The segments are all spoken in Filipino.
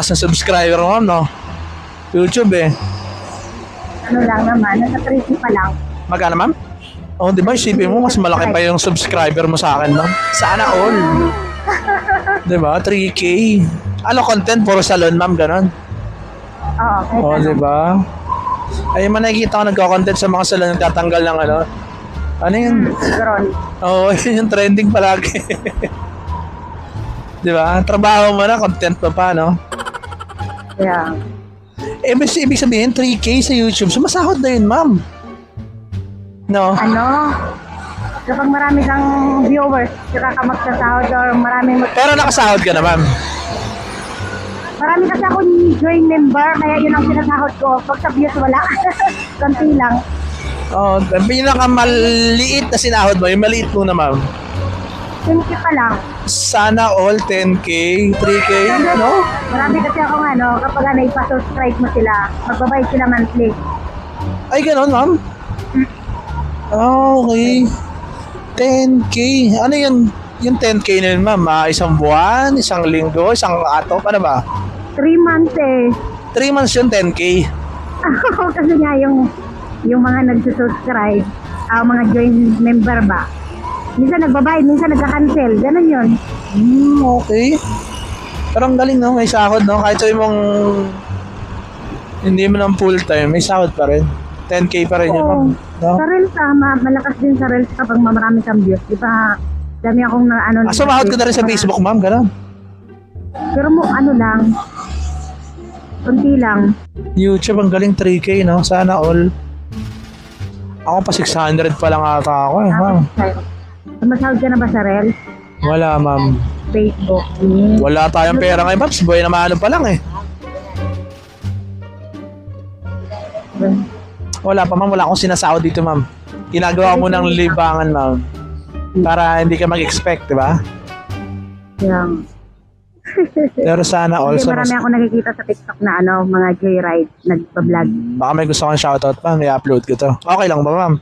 Sa subscriber mo, no? YouTube eh. Ano lang naman, nasa 3K pa lang. Magkano, ma'am? Oh, di ba, isipin mo, mas malaki pa yung subscriber mo sa akin, ma'am. Sana all. Di ba? 3K. Ano content? Puro salon, ma'am, ganon. Oo, kahit Oh, ano. di ba? Ay, man nakikita ko nagko-content sa mga salon nagtatanggal ng ano. Ano yun? Gron. Oo, yun yung trending palagi. Di ba? Trabaho mo na, content mo pa, no? Yeah. Ibig sabihin, 3K sa YouTube. Sumasahod na yun, ma'am. No? Ano, kapag marami kang viewers, saka ka magsasahod or Pero nakasahod ka na, ma'am. marami kasi ako join member, kaya yun ang sinasahod ko. Pag sa views, wala. Konti lang. Oh, ang pinakamaliit na sinahod mo, yung maliit muna, ma'am. 20 pa lang. Sana all 10K, 3K, no? Marami kasi ako kapag ipa-subscribe mo sila, magbabayad sila monthly. Ay, ganon, ma'am? Oh, okay. 10K. Ano yun? Yung 10K na yun, ma'am? Isang buwan, isang linggo, isang atop, ano ba? 3 months eh. 3 months yun, 10K. Kasi nga yung mga nagsusubscribe, mga join member ba, minsan nagbabayad, minsan nagka-cancel, ganun yun. Okay. Pero ang galing, no? May sahod, no? Kahit sabi mong hindi mo ng full time, may sahod pa rin. 10K pa rin yun, ma'am. No? Sa Reels, malakas din sa Reels kapag marami kang views. Di ba, dami akong Sumahod ka na rin sa Facebook, ma'am, gano'n. Pero lang, kunti lang. YouTube, ang galing 3K, no? Sana all. Ako pa 600 pa lang ata ako, eh, ma'am. Masahod ka na ba sa Reels? Wala, ma'am. Facebook? Wala tayong pera ngayon, ma'am. Buhay na maano pa lang, eh. Wala pa, ma'am. Wala akong sinasahod dito, ma'am. Ginagawa mo ng libangan, ma'am. Para hindi ka mag-expect, di ba? Yung, Pero sana kasi also... marami ako nakikita sa TikTok na mga joyride, nagpa-vlog. Baka may gusto kong shoutout, ma'am. I-upload ko to. Okay lang ba, ma'am?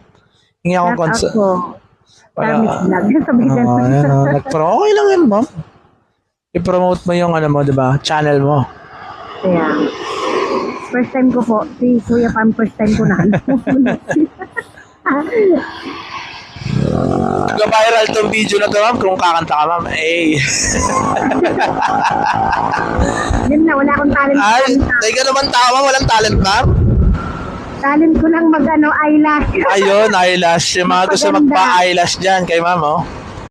Hingi akong Shout out ko. Karmik Wala. vlog. Sabihin ko. Okay lang yan, ma'am. I-promote mo yung ano mo, di ba? Channel mo. Kaya, first time ko po, si Kuya Pam, first time ko na. Nag-viral tong video na to, ma'am. Kung kakanta ka, ma'am. Eh. Yun na, wala akong talent. Ay, ay ka naman tao, ma'am. Walang talent, ma'am. Talent ko lang eyelash. Ayun, eyelash. Yung mga gusto magpa-eyelash dyan kay ma'am, oh.